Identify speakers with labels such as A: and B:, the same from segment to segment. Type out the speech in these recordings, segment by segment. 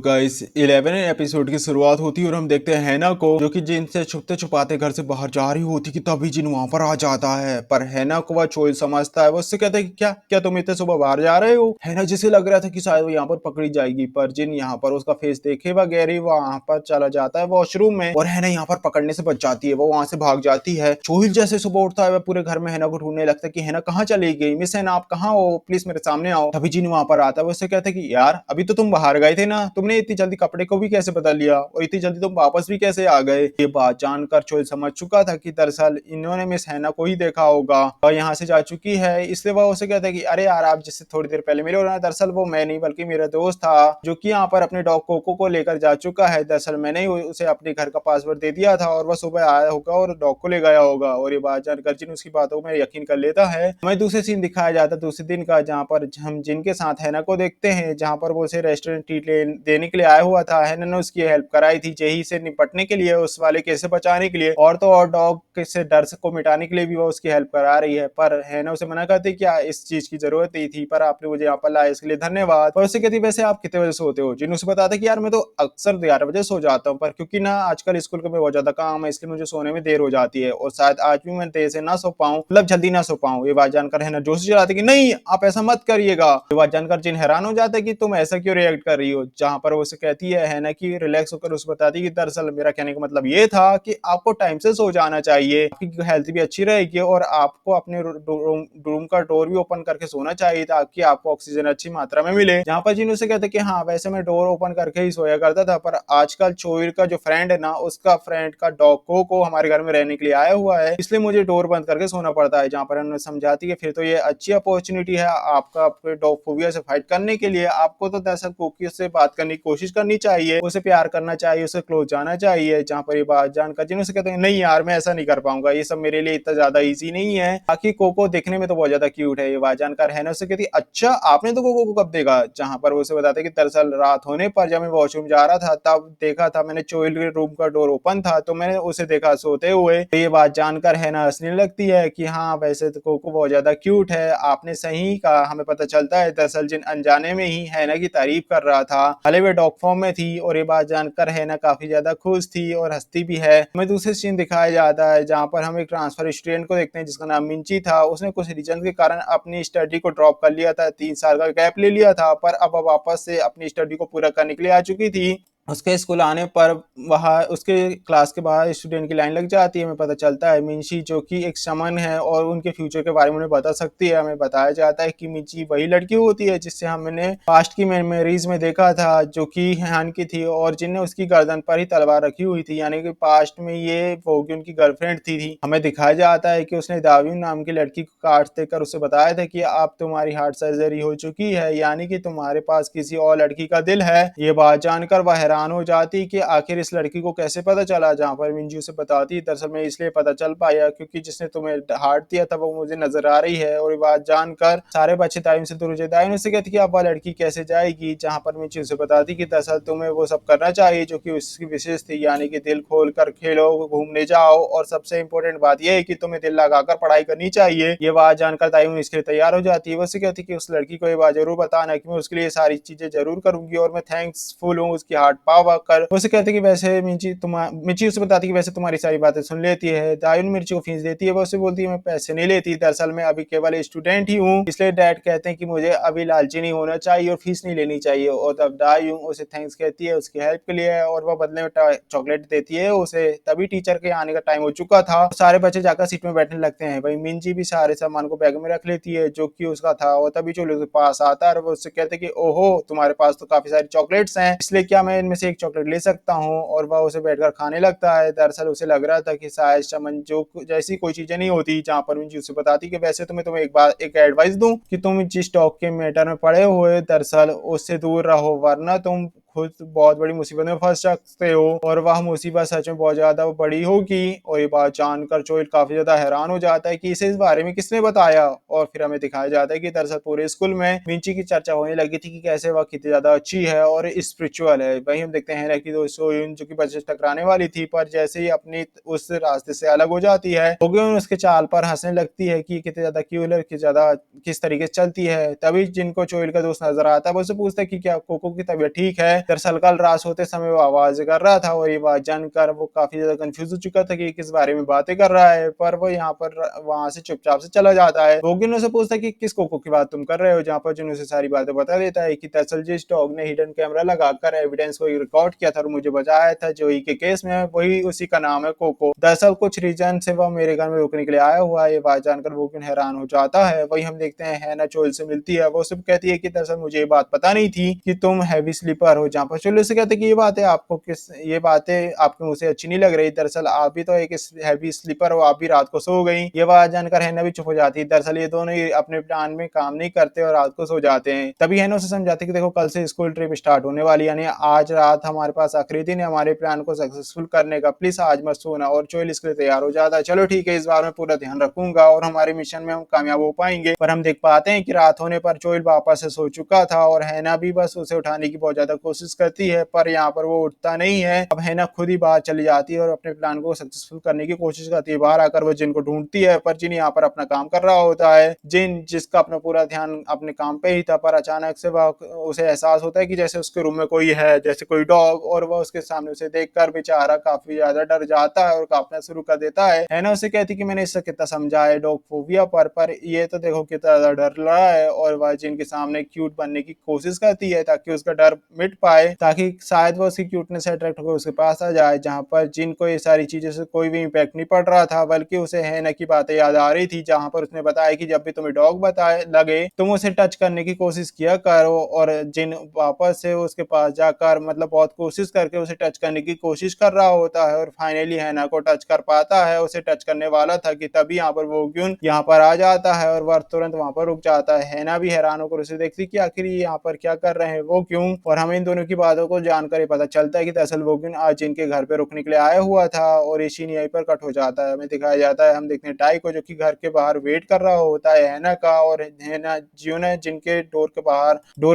A: Guys 11 episode की शुरुआत होती है और हम देखते हैं हैना को जो कि जिन से छुपते छुपाते घर से बाहर जा रही होती कि तभी जिन वहां पर आ जाता है। पर हैना को वह चोइल समझता है। वो उससे कहता है कि क्या क्या तुम इतने सुबह बाहर जा रहे हो। हैना जिसे लग रहा था कि शायद वो यहाँ पर पकड़ी जाएगी, पर जिन यहाँ पर उसका फेस देखे वह गैरी वहां पर चला जाता है वॉशरूम में और हैना यहाँ पर पकड़ने से बच जाती है। वो वहां से भाग जाती है। चोइल जैसे सुबह उठता है वह पूरे घर में हैना को ढूंढने लगता है कि हैना कहाँ चली गई। मिस हैना आप कहाँ हो, प्लीज मेरे सामने आओ। तभी जिन वहां पर आता है। वो उससे कहता है कि यार अभी तो तुम बाहर गए थे ना, तुमने इतनी जल्दी कपड़े को भी कैसे बदल लिया और इतनी जल्दी तुम वापस भी कैसे आ गए। ये बात जानकर चोइल समझ चुका था कि दरअसल इन्होंने मिस हैना को ही देखा होगा और यहाँ से जा चुकी है। इसलिए वह उसे कहता है कि अरे यार आप जिससे थोड़ी देर पहले मिले हो ना, दरअसल वो मैं नहीं बल्कि मेरा दोस्त था जो कि यहाँ पर अपने डॉग कोको को लेकर जा चुका है। दरअसल मैंने ही उसे अपने घर का पासवर्ड दे दिया था और वह सुबह आया होगा और डॉग को ले गया होगा। और ये बात जानकर जिन उसकी बातों में यकीन कर लेता है। हमें दूसरे सीन दिखाया जाता है दूसरे दिन का, जहाँ पर हम जिनके साथ हैना को देखते हैं, जहाँ पर वो उसे रेस्टोरेंट ट्रीट देने के लिए आया हुआ था। हैना ने उसकी हेल्प कराई थी जेही से निपटने के लिए, उस वाले केस से बचाने के लिए और तो और डॉग से डर को मिटाने के लिए भी वो उसकी हेल्प करा रही है। पर हैना उसे मना करती क्या इस चीज की जरूरत नहीं थी, पर आपने मुझे यहाँ पर लाया इसके लिए धन्यवाद। और उसे कहती वैसे आप कितने बजे सोते हो। जिन उसे बताता कि यार मैं तो अक्सर 11 बजे सो जाता हूँ, पर क्योंकि ना आजकल स्कूल का बहुत ज्यादा काम है इसलिए मुझे सोने में देर हो जाती है और शायद आज भी मैं देर से ना सो पाऊँ, मतलब जल्दी ना सो पाऊँ। ये बात जानकर हैना जोश जलाती कि नहीं आप ऐसा मत करिएगा। ये बात जानकर जिन हैरान हो जाता है कि तुम ऐसा क्यों रिएक्ट कर रही हो। जहां पर वो उसे कहती है ना कि रिलैक्स होकर उसे बताती कि दरअसल मेरा कहने का मतलब ये था कि आपको टाइम से सो जाना चाहिए, आपकी हेल्थ भी अच्छी रहेगी और आपको अपने रूम का डोर भी ओपन करके सोना चाहिए ताकि आपको ऑक्सीजन अच्छी मात्रा में मिले। जहां पर जिन उसे कहते कि हाँ वैसे मैं डोर ओपन करके ही सोया करता था, पर आजकल चोइल का जो फ्रेंड है ना, उसका फ्रेंड का डॉग को हमारे घर में रहने के लिए आया हुआ है, इसलिए मुझे डोर बंद करके सोना पड़ता है। जहां पर उन्हें समझाती है फिर तो ये अच्छी अपॉर्चुनिटी है आपका अपने डॉग फोबिया से फाइट करने के लिए। आपको तो दरअसल कोकी से बात करने की कोशिश करनी चाहिए, उसे प्यार करना चाहिए, उसे क्लोज जाना चाहिए। जहां पर ये बात जानकर जिन उसे कहते हैं नहीं यार मैं ऐसा नहीं कर पाऊंगा, ये सब मेरे लिए इतना ज्यादा इजी नहीं है। बाकी कोको देखने में तो बहुत ज्यादा क्यूट है। ये बात जानकर है ना उसे कहती अच्छा आपने तो कोको को कब देखा। जहां पर वो उसे बताते कि दरअसल रात होने पर जब मैं वॉशरूम जा रहा था तब देखा था मैंने, चोइल के रूम का डोर ओपन था तो मैंने उसे देखा सोते हुए। तो ये बात जानकर है ना हंसने लगती है कि हाँ वैसे तो कोको बहुत ज्यादा क्यूट है, आपने सही कहा। हमें पता चलता है दरअसल जिन अनजाने में ही हैना की तारीफ कर रहा था, भले वे डॉग फॉर्म में थी। और ये बात जानकर हैना काफी ज्यादा खुश थी और हंसती भी है। हमें दूसरे सीन दिखाया जाता है जहाँ पर हम एक ट्रांसफर स्टूडेंट को देखते हैं जिसका नाम मिंची था। उसने कुछ रीजन के कारण अपनी स्टडी को ड्रॉप कर लिया था, 3 साल का गैप ले लिया था, पर अब वापस से अपनी स्टडी को पूरा करने के लिए आ चुकी थी। उसके स्कूल आने पर वहाँ उसके क्लास के बाहर स्टूडेंट की लाइन लग जाती है। हमें पता चलता है मिंची जो कि एक शमन है और उनके फ्यूचर के बारे में उन्हें बता सकती है। हमें बताया जाता है कि मिंची वही लड़की होती है जिससे हमने पास्ट की मेमोरीज में देखा था, जो कि हैन की थी और जिनने उसकी गर्दन पर ही तलवार रखी हुई थी, यानी कि पास्ट में ये वोगी उनकी गर्लफ्रेंड थी। हमें दिखाया जाता है कि उसने दाविन नाम की लड़की को काट देकर उसे बताया था कि अब तुम्हारी हार्ट सर्जरी हो चुकी है, यानी कि तुम्हारे पास किसी और लड़की का दिल है। ये बात जानकर वह हैरान हो जाती कि आखिर इस लड़की को कैसे पता चला। जहां पर मिंजू उसे बताती दरअसल मैं इसलिए पता चल पाया क्योंकि जिसने तुम्हें हार्ट दिया था वो मुझे नजर आ रही है। और ये बात जानकर सारे बच्चे दाइन से दूर हो जाते। दाइन उससे कहती कि अब वह लड़की कैसे जाएगी। जहां पर मिंजू उसे बताती कि दरअसल तुम्हें वो सब करना चाहिए जो कि उसकी विशेष थी, यानी कि दिल खोल कर खेलो, घूमने जाओ और सबसे इंपॉर्टेंट बात यह है कि तुम्हें दिल लगाकर पढ़ाई करनी चाहिए। ये बात जानकर दाइन इसके लिए तैयार हो जाती है। वो उससे कहती कि उस लड़की को ये बात जरूर बताना कि मैं उसके लिए सारी चीजें जरूर करूंगी और मैं थैंक्सफुल हूँ उसकी हार्ट पावर कर। उसे कहते कि वैसे मिंची उसे बताती कि वैसे तुम्हारी सारी बातें सुन लेती है। दायून मिर्ची को फीस देती है। वो उसे बोलती है मैं पैसे नहीं लेती, दरअसल मैं अभी केवल स्टूडेंट ही हूँ, इसलिए डैड कहते हैं कि मुझे अभी लालची नहीं होना चाहिए और फीस नहीं लेनी चाहिए। और तब दायून उसे थैंक्स कहती है उसकी हेल्प के लिए और वह बदले में चॉकलेट देती है उसे। तभी टीचर के आने का टाइम हो चुका था। सारे बच्चे जाकर सीट में बैठने लगते हैं। वही मिंची भी सारे सामान को बैग में रख लेती है जो कि उसका था। और तभी जो लोग पास आता है और वो उससे कहते कि ओहो तुम्हारे पास तो काफी सारी चॉकलेट्स हैं, इसलिए क्या मैं इनमें से एक चॉकलेट ले सकता हूँ। और वह उसे बैठकर खाने लगता है। दरअसल उसे लग रहा था कि शायद चमन जो जैसी कोई चीजें नहीं होती। जहाँ पर मिंची उसे बताती कि वैसे तुम्हें एक बार एक एडवाइस दूं कि तुम जिस टॉक के मैटर में पड़े हुए दरअसल उससे दूर रहो, वरना तुम खुद बहुत बड़ी मुसीबत में फंस सकते हो और वह मुसीबत सच में बहुत ज्यादा बड़ी होगी। और ये बात जानकर चोइल काफी ज्यादा हैरान हो जाता है कि इसे इस बारे में किसने बताया। और फिर हमें दिखाया जाता है कि दरअसल पूरे स्कूल में मिंची की चर्चा होने लगी थी कि कैसे वह कितनी ज्यादा अच्छी है और स्पिरिचुअल है। वहीं हम देखते हैं कि सोयुन जो कि बच्चे से टकराने वाली थी, पर जैसे ही अपनी उस रास्ते से अलग हो जाती है होगेन उसके चाल पर हंसने लगती है कि कितने ज्यादा क्यूट है, ज्यादा किस तरीके से चलती है। तभी जिनको चोइल का दोस्त नजर आता है वो उसे पूछता है कि क्या कोको की तबीयत ठीक है। दरअसल कल रात सोते समय वो आवाज कर रहा था और ये बात जानकर वो काफी ज्यादा कंफ्यूज हो चुका था कि किस बारे में बातें कर रहा है, पर वो यहाँ पर वहां से चुपचाप से चला जाता है। वोगिन उसे पूछता है कि किस कोको की बात तुम कर रहे हो, जहाँ पर जिन उसे सारी बातें बता देता है कि दरअसल जिस डॉग ने हिडन कैमरा लगाकर एविडेंस को रिकॉर्ड किया था और मुझे बचाया था जोई के केस में, वही उसी का नाम है कोको। दरअसल कुछ रीजन से वह मेरे घर में रुकने के लिए आया हुआ है। ये बात जानकर वोगिन हैरान हो जाता है। वही हम देखते हैं हैना चोइल से मिलती है। वो सिर्फ कहती है कि दरअसल मुझे ये बात पता नहीं थी कि तुम हैवी स्लीपर हो, जहाँ पर चोइल से कहते हैं कि ये बातें आपके मुंह से अच्छी नहीं लग रही, दरअसल आप भी तो एक हैवी स्लीपर हो, आप भी रात को सो गई। ये बात जानकर हैना भी चुप हो जाती है। दरअसल ये दोनों ही अपने प्लान में काम नहीं करते और रात को सो जाते हैं। तभी हैना उसे समझाती है कि देखो कल से स्कूल ट्रिप स्टार्ट होने वाली है, यानी आज रात हमारे पास आखिरी दिन है हमारे प्लान को सक्सेसफुल करने का, प्लीज आज मत सोना। और चोइल इसके लिए तैयार हो जाता है। चलो ठीक है, इस बार मैं पूरा ध्यान रखूंगा और हमारे मिशन में हम कामयाब हो पाएंगे। पर हम देख पाते हैं कि रात होने पर चोइल वापस से सो चुका था और हैना भी बस उसे उठाने की बहुत ज्यादा कोशिश करती है, पर यहाँ पर वो उठता नहीं है। अब हैना खुद ही बाहर चली जाती है और अपने प्लान को सक्सेसफुल करने की कोशिश करती है। बाहर आकर वो जिन को ढूंढती है, पर जिन यहाँ पर अपना काम कर रहा होता है। जिन जिसका अपना पूरा ध्यान अपने काम पे ही था, पर अचानक से उसे एहसास होता है कि जैसे उसके रूम में कोई है, जैसे कोई डॉग, और वह उसके सामने उसे देखकर बेचारा काफी ज्यादा डर जाता है और कांपना शुरू कर देता है ना। उसे कहती कि मैंने इससे कितना समझा है डॉग फोबिया पर ये तो देखो कितना ज्यादा डर रहा है, और वह जिन के सामने क्यूट बनने की कोशिश करती है ताकि उसका डर मिट पाए, ताकि शायद वो उसकी क्यूटनेस से अट्रैक्ट होकर उसके पास आ जाए। जहाँ पर जिन को ये सारी चीजों से कोई भी इम्पैक्ट नहीं पड़ रहा था, बल्कि उसे हैना की बातें याद आ रही थी, जहाँ पर उसने बताया कि जब भी तुम्हें डॉग बताए लगे तुम उसे टच करने की कोशिश किया करो। और जिन वापस से उसके पास जाकर मतलब बहुत कोशिश करके उसे टच करने की कोशिश कर रहा होता है और फाइनली हैना को टच कर पाता है। उसे टच करने वाला था कि तभी यहाँ पर वोग्युन यहाँ पर आ जाता है और वह तुरंत वहां पर रुक जाता है। हैना भी हैरान होकर उसे देखती कि आखिर ये यहाँ पर क्या कर रहे हैं, वो क्यों। और हमें इन दोनों की बातों को जानकर पता चलता है कि दरअसल वोग्युन आज इनके घर पे रुकने के लिए आया हुआ था और ये सीन यहीं पर कट हो जाता है। हमें दिखाया जाता है, हम देखते हैं टाई को जो कि घर के बाहर वेट कर रहा होता है हैना का, और हैना जियोन है जिनके डोर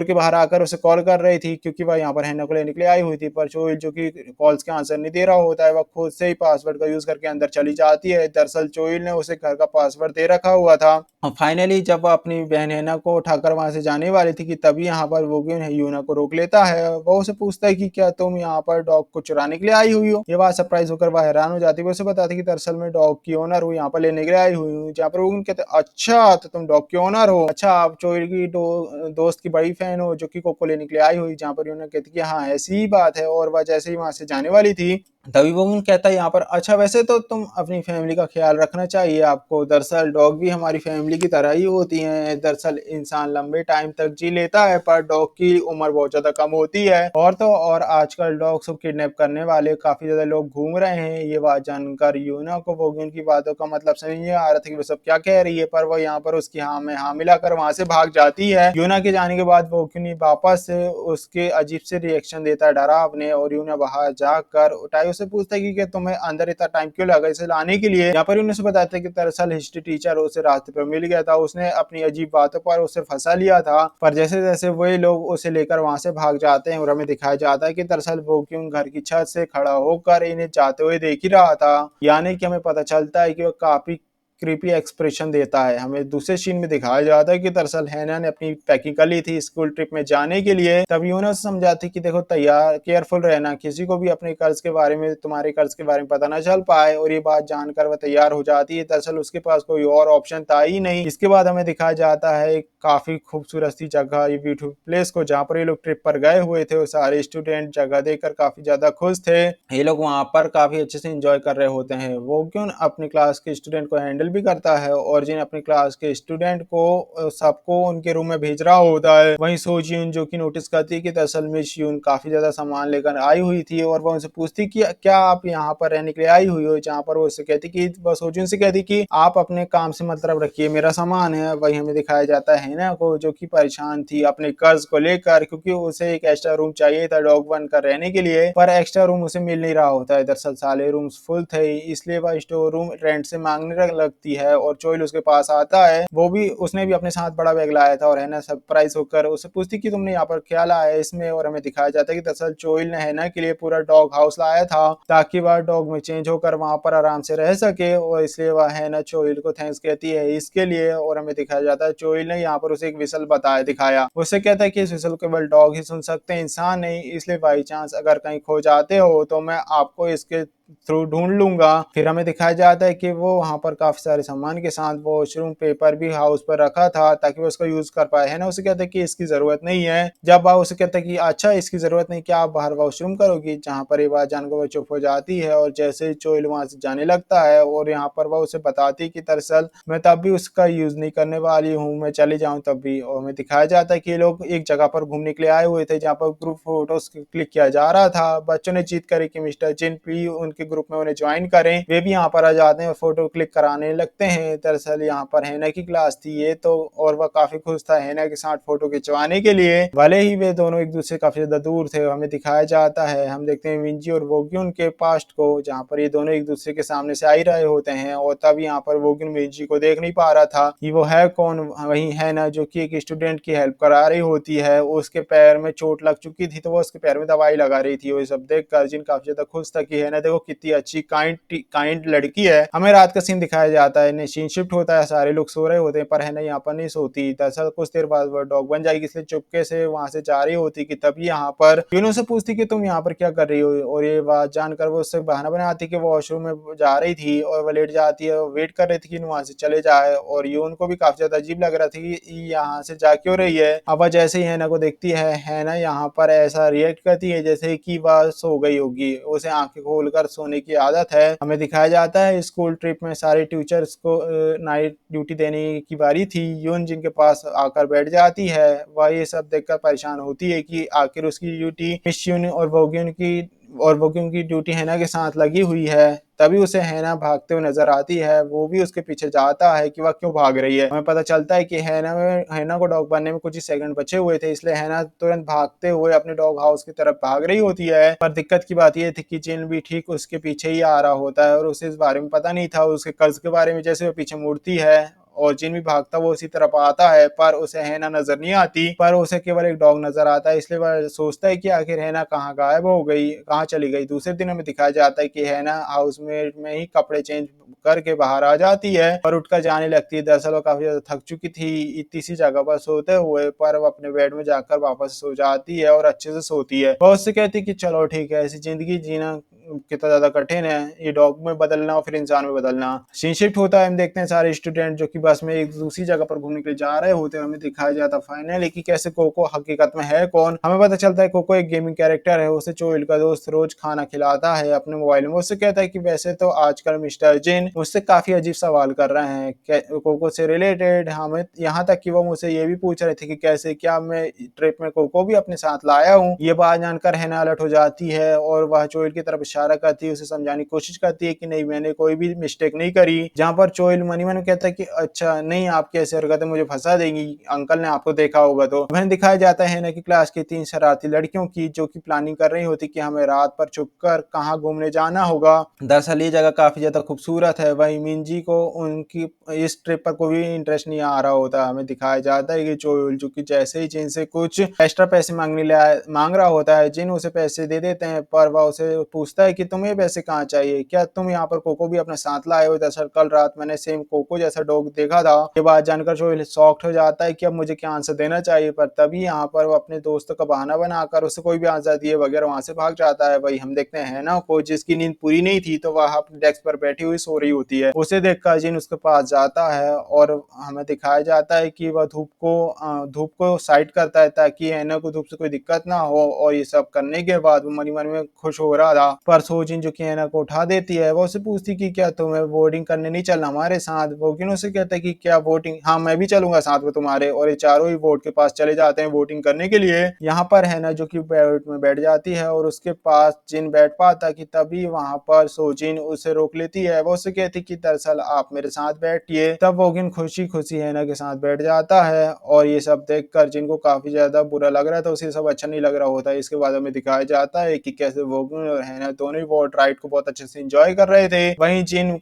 A: के बाहर आकर उसे कॉल कर रही थी, क्योंकि वह यहाँ पर हैना को लेने के लिए आई हुई थी। पर चोइल जो कि कॉल्स के आंसर नहीं दे रहा होता है, वह खुद से ही पासवर्ड का यूज करके अंदर चली जाती है। दरअसल चोइल ने उसे घर का पासवर्ड दे रखा हुआ था। फाइनली जब वह अपनी बहन हैना को उठाकर वहां से जाने वाली थी कि तभी यहाँ पर वोग्युन यूना को रोक लेता है। वो उसे पूछता है कि क्या तुम यहाँ पर डॉग को चुराने के लिए आई हुई हो। ये बात सरप्राइज होकर वह हैरान हो जाती है। वो उसे बताती है कि दरअसल मैं डॉग की ओनर हूँ, यहाँ पर लेने के लिए आई हुई हूँ। जहाँ पर वोग्युन कहते हैं अच्छा तो तुम डॉग की ओनर हो, अच्छा आप चोइल की दोस्त की बड़ी फैन हो जो कि कोको लेने के लिए आई हुई। जहाँ पर यूना कहती कि हाँ ऐसी ही बात है, और वह जैसे ही वहां से जाने वाली थी तभी वोगुन कहता है यहाँ पर अच्छा वैसे तो तुम अपनी फैमिली का ख्याल रखना चाहिए आपको, दरअसल डॉग भी हमारी फैमिली की तरह ही होती हैं। दरअसल इंसान लंबे टाइम तक जी लेता है पर डॉग की उम्र बहुत ज्यादा कम होती है। और तो और आजकल डॉग्स को किडनैप करने वाले काफी ज्यादा लोग घूम रहे हैं। ये बात जानकर यूना को वोगुन की बातों का मतलब समझ नहीं आ रहा था कि वो सब क्या कह रही है, पर वो यहाँ पर उसकी हाँ में हाँ मिलाकर वहां से भाग जाती है। यूना के जाने के बाद वोगुन वापस से उसके अजीब से रिएक्शन देता है डरावने, और यूना बाहर जाकर उठाई से पूछता है कि तुम्हें अंदर इतना टाइम क्यों लगा इसे लाने के लिए। यहाँ पर उन्हें बताते हैं कि दरअसल हिस्ट्री टीचर उसे रास्ते पर मिल गया था, उसने अपनी अजीब बातों पर उसे फंसा लिया था। पर जैसे जैसे वही लोग उसे लेकर वहां से भाग जाते हैं और हमें दिखाया जाता है कि दरअसल वो क्यों घर की छत से खड़ा होकर इन्हें जाते हुए देख ही रहा था। यानी कि हमें पता चलता है कि वो काफी क्रीपी एक्सप्रेशन देता है। हमें दूसरे सीन में दिखाया जाता है कि दरअसल हैना ने अपनी पैकिंग कर ली थी स्कूल ट्रिप में जाने के लिए। तब यूना समझाती कि देखो तैयार केयरफुल रहना, किसी को भी अपने कर्ज के बारे में तुम्हारे कर्ज के बारे में पता ना चल पाए। और ये बात जानकर वह तैयार हो जाती है। दरअसल उसके पास कोई और ऑप्शन था ही नहीं। इसके बाद हमें दिखाया जाता है एक काफी खूबसूरत सी जगह, ये ब्यूटीफुल प्लेस को, जहाँ पर ये लोग ट्रिप पर गए हुए थे। वो सारे स्टूडेंट जगह देखकर काफी ज्यादा खुश थे। ये लोग वहां पर काफी अच्छे से एंजॉय कर रहे होते हैं। वो क्यों अपनी क्लास के स्टूडेंट को हैंडल भी करता है, और जिन अपनी क्लास के स्टूडेंट को सबको उनके रूम में भेज रहा होता है। वहीं सोजियन जो कि नोटिस करती है कि दरअसल मिस यून काफी ज्यादा सामान लेकर आई हुई थी, और वह उनसे पूछती कि क्या आप यहाँ पर रहने के लिए आई हुई हो। जहाँ पर वो उससे कहती कि वह सोजियन से कहती कि आप अपने काम से मतलब रखिए, मेरा सामान है। वही हमें दिखाया जाता है ना को जो कि परेशान थी अपने कर्ज को लेकर, क्योंकि उसे एक एक्स्ट्रा रूम चाहिए था डॉग बनकर रहने के लिए, पर एक्स्ट्रा रूम उसे मिल नहीं रहा होता है। दरअसल सारे रूम्स फुल थे, इसलिए वह स्टोर रूम रेंट से मांगने लगती है और चोइल उसके पास आता है। वो भी उसने भी अपने साथ बड़ा बैग लाया था और हैना सरप्राइज होकर उससे पूछती कि तुमने यहाँ पर क्या लाया है इसमें, और हमें दिखाया जाता है कि दरअसल चोइल ने हैना के लिए पूरा डॉग हाउस लाया था ताकि वह डॉग में चेंज होकर वहां पर आराम से रह सके, और इसलिए वह हैना चोइल को थैंक्स कहती है इसके लिए। और हमें दिखाया जाता है चोइल ने यहाँ पर उसे एक विसल बताया दिखाया, उससे कहता है कि इस विसल को केवल डॉग ही सुन सकते हैं, इंसान नहीं, इसलिए बाई चांस अगर कहीं खो जाते हो तो मैं आपको इसके थ्रू ढूंढ लूंगा। फिर हमें दिखाया जाता है कि वो वहां पर काफी सारे सामान के साथ वॉशरूम पेपर भी हाउस पर रखा था ताकि वो उसको यूज कर पाए, है ना। उसे कहते हैं कि इसकी जरूरत नहीं है। जब वह उसे कहता है कि अच्छा इसकी जरूरत नहीं, क्या आप बाहर वॉशरूम करोगी, जहाँ पर ये बात जानकर वो चुप हो जाती है और जैसे ही चोइल वहां से जाने लगता है और यहाँ पर वह उसे बताती है कि दरअसल मैं तब भी उसका यूज नहीं करने वाली हूँ, मैं चली जाऊँ तब भी। और हमें दिखाया जाता है कि ये लोग एक जगह पर घूमने के लिए आए हुए थे जहाँ पर ग्रुप फोटोज क्लिक किया जा रहा था। बच्चों ने जीत करी कि मिस्टर जिन भी उनके ग्रुप में उन्हें ज्वाइन करें, वे भी यहाँ पर आ जाते हैं और फोटो क्लिक कराने लगते हैं। दरअसल यहाँ पर हैना की क्लास थी ये तो, और वह काफी खुश था हैना के साथ फोटो खिंचवाने के लिए, भले ही वे दोनों एक दूसरे काफी ज्यादा दूर थे। हमें दिखाया जाता है, हम देखते हैं विंजी और वोग्युन के पास्ट को जहाँ पर ये दोनों एक दूसरे के सामने से आ ही रहे होते हैं, और तब यहाँ पर वोग्युन विंजी को देख नहीं पा रहा था कि वो है कौन। वही हैना जो कि एक स्टूडेंट की हेल्प करा रही होती है, उसके पैर में चोट लग चुकी थी तो वो उसके पैर में दवाई लगा रही थी। वो सब देख कर जिन काफी ज्यादा खुश था कि हैना देखो कितनी अच्छी काइंड लड़की है। हमें रात का सीन दिखाया जाता है, सीन शिफ्ट होता है, सारे लोग सो रहे होते हैं पर हैना यहाँ पर नहीं सोती। दरअसल कुछ देर बाद वो डॉग बन जाएगी, इसलिए चुपके से वहां से जा रही होती कि तभी यहाँ पर यूनो से पूछती कि तुम यहाँ पर क्या कर रही हो, और ये बात जानकर वो उससे बहाना बनाती कि वो वॉशरूम में जा रही थी और वो लेट जाती है, वेट कर रही थी कि वहां से चले जाए। और यून को भी काफी ज्यादा अजीब लग रहा था कि यहाँ से जा क्यों रही है। अब वह जैसे ही हैना को देखती है, हैना यहाँ पर ऐसा रिएक्ट करती है जैसे कि वह सो गई होगी, उसे आंखें खोलकर सोने की आदत है। हमें दिखाया जाता है स्कूल ट्रिप में सारे टीचर्स को नाइट ड्यूटी देने की बारी थी, यून जिनके पास आकर बैठ जाती है। वह ये सब देखकर परेशान होती है कि आखिर उसकी ड्यूटी मिस यून और वोग्युन की ड्यूटी हैना के साथ लगी हुई है। तभी उसे हैना भागते हुए नजर आती है, वो भी उसके पीछे जाता है कि वह क्यों भाग रही है। हमें पता चलता है कि हैना को डॉग बनने में कुछ ही सेकंड बचे हुए थे, इसलिए हैना तुरंत भागते हुए अपने डॉग हाउस की तरफ भाग रही होती है। पर दिक्कत की बात यह थी कि जिन भी ठीक उसके पीछे ही आ रहा होता है और उसे इस बारे में पता नहीं था, उसके कर्ज के बारे में। जैसे वो पीछे मुड़ती है और जिन भी भागता वो उसी तरफ आता है, पर उसे हैना नजर नहीं आती, पर उसे केवल एक डॉग नजर आता है। इसलिए वह सोचता है कि आखिर हैना कहाँ गायब हो गई, कहाँ चली गई। दूसरे दिन हमें दिखाया जाता है कि हैना हाउसमेट में ही कपड़े चेंज करके बाहर आ जाती है और उठकर जाने लगती है। दरअसल वो काफी ज्यादा थक चुकी थी इतनी सी जगह पर सोते हुए, पर वो अपने बेड में जाकर वापस सो जाती है और अच्छे से सोती है। वो उससे कहती है कि चलो ठीक है, ऐसी जिंदगी जीना कितना ज्यादा कठिन है, ये डॉग में बदलना और फिर इंसान में बदलना। सीन शिफ्ट होता है, हम देखते हैं सारे स्टूडेंट जो कि बस में एक दूसरी जगह पर घूमने के लिए जा रहे होते हैं। हमें दिखाया जाता है फाइनली कि कैसे कोको हकीकत में है कौन। हमें पता चलता है कोको एक गेमिंग कैरेक्टर है, उसे चोइल का दोस्त रोज खाना खिलाता है अपने मोबाइल में। उससे कहता है कि वैसे तो आजकल मिस्टर जिन मुझसे काफी अजीब सवाल कर रहे हैं कोको से रिलेटेड। हमें यहाँ तक कि वो मुझसे ये भी पूछ रहे थे कि कैसे क्या मैं ट्रिप में कोको भी अपने साथ लाया हूँ। ये बात जानकर हैना अलर्ट हो जाती है और वह चोइल की तरफ इशारा करती है, उसे समझाने की कोशिश करती है कि नहीं मैंने कोई भी मिस्टेक नहीं करी। जहाँ पर चोइल मनी मन कहता है कि अच्छा नहीं, आप कैसे हरकतें मुझे फंसा देंगी, अंकल ने आपको देखा होगा। तो वह दिखाया जाता है ना कि क्लास की 3 शरारती लड़कियों की जो कि प्लानिंग कर रही होती कि हमें रात पर छुपकर कहाँ घूमने जाना होगा। दरअसल ये जगह काफी ज्यादा खूबसूरत है। वही मिंजी को उनकी इस ट्रिप पर कोई इंटरेस्ट नहीं आ रहा होता। हमें दिखाया जाता है कि चोइल जो कि जैसे ही जिन से कुछ एक्स्ट्रा पैसे मांग रहा होता है, जिन उसे पैसे दे देते हैं, पर वह उसे पूछता है कि तुम्हें पैसे कहाँ चाहिए, क्या तुम यहाँ पर कोको भी अपने साथ लाए हो। दरअसल कल रात मैंने सेम कोको जैसा डॉग देखा था। ये बात जानकर चोइल शॉक्ड हो जाता है कि अब मुझे क्या आंसर देना चाहिए, पर तभी यहाँ पर वो अपने दोस्तों का बहाना बनाकर उसे कोई भी आंसर दिए बगैर वहां से भाग जाता है। वही हम देखते हैं ना को जिसकी नींद पूरी नहीं थी तो वह अपने डेस्क पर बैठी हुई सो रही होती है। उसे देखकर जिन उसके पास जाता है और हमें दिखाया जाता है कि वह धूप को साइड करता है ताकि हैना को धूप से कोई दिक्कत ना हो। और ये सब करने के बाद वो मन मन में खुश हो रहा था, पर सोजिन जो कि हैना को उठा देती है, वो उसे पूछती कि क्या तुम्हें वोटिंग करने नहीं चलना हमारे साथ। वो किन उसे कहता है कि क्या वोटिंग, हाँ मैं भी चलूंगा साथ में तुम्हारे। और ये चारों ही वोट के पास चले जाते हैं वोटिंग करने के लिए। यहाँ पर हैना जो कि बैट में बैठ जाती है और उसके पास जिन बैठ पाता कि तभी वहां पर सोजिन उसे रोक लेती है। वो उसे कहती कि दरअसल आप मेरे साथ बैठिए। तब वोगिन खुशी खुशी हैना के साथ बैठ जाता है और ये सब देखकर जिनको काफी ज्यादा बुरा लग रहा था उसे सब अच्छा नहीं लग रहा होता है। इसके बाद हमें दिखाया जाता है कि कैसे वोगिन और हैना दोनों ही वोट राइट को बहुत अच्छे से एंजॉय कर रहे थे। वहीं जिनको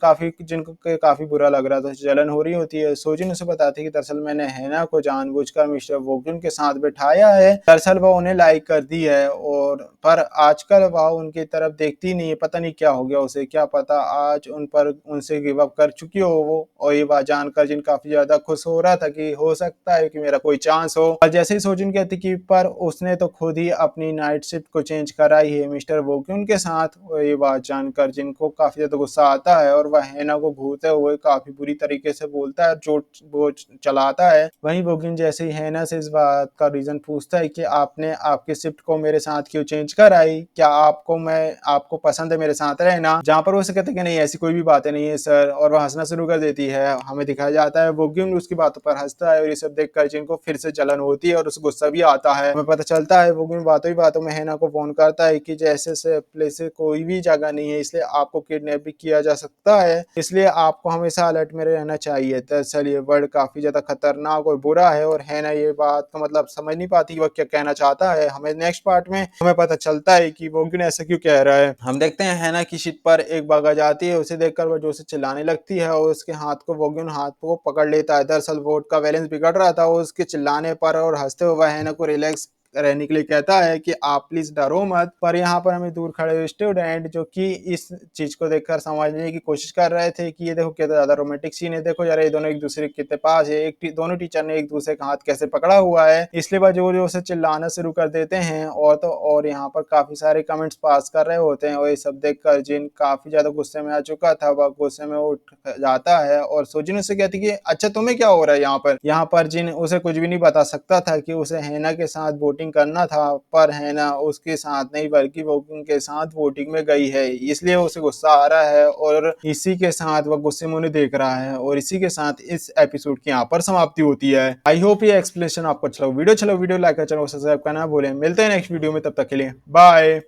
A: काफी बुरा लग रहा था, जलन हो रही होती है। सोजिन उसे बताती है कि दरअसल मैंने हैना को जानबूझकर मिस्टर वोगुन के साथ बिठाया है, दरअसल वो उन्हें लाइक कर दी है और पर आजकल वह उनकी तरफ देखती नहीं है। पता नहीं क्या हो गया उसे, क्या पता आज उनसे गिव अप कर चुकी हो वो। और ये बात जानकर जिन काफी ज्यादा खुश हो रहा था कि हो सकता है कि मेरा कोई चांस हो। और जैसे ही सोजिन कहती कि पर उसने तो खुद ही अपनी नाइट शिफ्ट को चेंज कराई है मिस्टर वोगुन के साथ। और ये बात जानकर जिनको काफी ज्यादा गुस्सा आता है और वह हैना को घूरते हुए काफी बुरी तरीके से बोलता है, जो वो चलाता है। वहीं वोगुन जैसे ही हैना से इस बात का रीजन पूछता है कि आपने आपकी शिफ्ट को मेरे साथ क्यों चेंज कराई, क्या आपको पसंद है मेरे साथ रहना, जहाँ पर वो उसे कहते हैं कि नहीं ऐसी कोई भी बातें नहीं है सर, और वह हंसना शुरू कर देती है। हमें दिखाया जाता है वोगुन उसकी बातों पर हंसता है और ये सब देखकर जिनको फिर से जलन होती है और उसे गुस्सा भी आता है। हमें पता चलता है वोगुन बातों ही बातों में हैना को फोन करता है कि जैसे से प्लेस से कोई भी जगह नहीं है, इसलिए आपको किडनैप भी किया जा सकता है, इसलिए आपको हमेशा अलर्ट में रहना चाहिए। दरअसल ये वर्ड काफी ज्यादा खतरनाक और बुरा है और हैना ये बात का मतलब समझ नहीं पाती वह क्या कहना चाहता है। हमें नेक्स्ट पार्ट में हमें पता चलता है कि वोगुन ऐसा क्यों कह रहा है। हम देखते हैं हैना की शीट पर एक बग आ जाती है, उसे देखकर वह जोर से चिल्लाने लगती है और उसके वोगुन हाथ को पकड़ लेता है। दरअसल वोट का बैलेंस बिगड़ रहा था, उसके चिल्लाने पर और हंसते हुए हैना को रिलैक्स रहने के लिए कहता है कि आप प्लीज डरो मत। पर यहाँ पर हमें दूर खड़े हुए स्टूडेंट जो कि इस चीज को देखकर समझने की कोशिश कर रहे थे कि ये देखो कितना ज्यादा रोमांटिक सीन है, देखो यार ये दोनों एक दूसरे के कितने पास है, दोनों टीचर ने एक दूसरे का हाथ कैसे पकड़ा हुआ है। इसलिए वह जोर जोर से चिल्लाना शुरू कर देते हैं और यहाँ पर काफी सारे कमेंट्स पास कर रहे होते हैं और ये सब देखकर जिन काफी ज्यादा गुस्से में आ चुका था वह गुस्से में उठ जाता है और सोजिन उससे कहती कि अच्छा तुम्हें क्या हो रहा है यहाँ पर जिन उसे कुछ भी नहीं बता सकता था कि उसे हैना के साथ वोटिंग करना था, पर हैना उसके साथ नहीं बल्कि वोगुन के साथ वोटिंग में गई है, इसलिए उसे गुस्सा आ रहा है और इसी के साथ वह गुस्से में उन्हें देख रहा है। और इसी के साथ इस एपिसोड की यहाँ पर समाप्ति होती है। आई होप ये एक्सप्लेनेशन आपको अच्छा लगा। वीडियो लाइक कर चैनल को सब्सक्राइब करना भूलें। मिलते हैं नेक्स्ट वीडियो में, तब तक के लिए बाय।